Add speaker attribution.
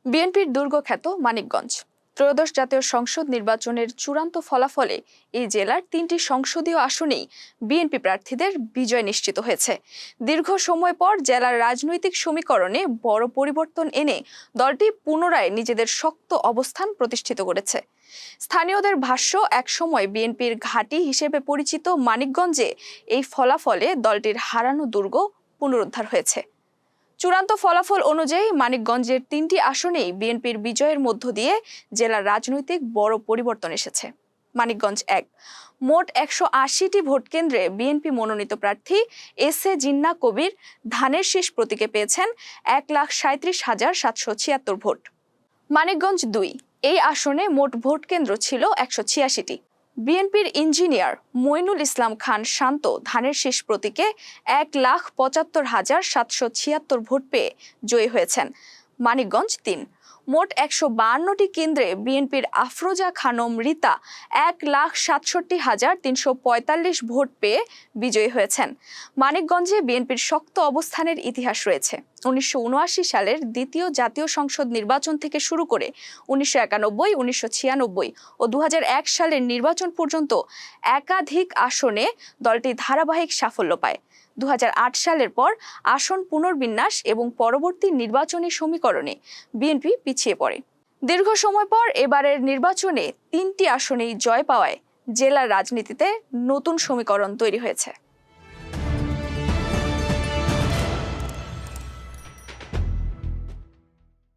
Speaker 1: বিএনপির দুর্গখ্যাত মানিকগঞ্জ ত্রয়োদশ জাতীয় সংসদ নির্বাচনের চূড়ান্ত ফলাফলে এই জেলার 3টি সংসদীয় আসনেই বিএনপি প্রার্থীদের বিজয় নিশ্চিত হয়েছে। দীর্ঘ সময় পর জেলার রাজনৈতিক সমীকরণে বড় পরিবর্তন এনে দলটি পুনরায় নিজেদের শক্ত অবস্থান প্রতিষ্ঠিত করেছে। স্থানীয়দের ভাষ্য, একসময় বিএনপির ঘাঁটি হিসেবে পরিচিত মানিকগঞ্জে এই ফলাফলে দলটির হারানো দুর্গ পুনরুদ্ধার হয়েছে। চূড়ান্ত ফলাফল অনুযায়ী মানিকগঞ্জের 3টি আসনেই বিএনপির বিজয়ের মধ্য দিয়ে জেলার রাজনৈতিক বড় পরিবর্তন এসেছে। মানিকগঞ্জ 1, মোট 180টি ভোট কেন্দ্রে বিএনপি মনোনীত প্রার্থী এস.এ. জিন্নাহ কবির ধানের শীষ প্রতীকে পেয়েছেন 1,37,776 ভোট। মানিকগঞ্জ 2, এই আসনে মোট ভোট কেন্দ্র ছিল 186টি। বিএনপির ইঞ্জিনিয়ার মইনুল ইসলাম খান শান্ত ধানের শীষ প্রতীকে 1,75,776 ভোট পেয়ে জয়ী হয়েছেন। মানিকগঞ্জ 3, মোট 152টি কেন্দ্রে বিএনপির আফরোজা খানম রীতা 1,67,345 ভোট পেয়ে বিজয়ী হয়েছেন। মানিকগঞ্জে বিএনপির শক্ত অবস্থানের ইতিহাস রয়েছে। 1979 সালের দ্বিতীয় জাতীয় সংসদ নির্বাচন থেকে শুরু করে 1991, 1996 ও 2001 সালের নির্বাচন পর্যন্ত একাধিক আসনে দলটি ধারাবাহিক সাফল্য পায়। 2008 সালের পর আসন পুনর্বিন্যাস এবং পরবর্তী নির্বাচনী সমীকরণে বিএনপি পিছিয়ে পড়ে। দীর্ঘ সময় পর এবারের নির্বাচনে 3টি আসনেই জয় পাওয়ায় জেলার রাজনীতিতে নতুন সমীকরণ তৈরি হয়েছে।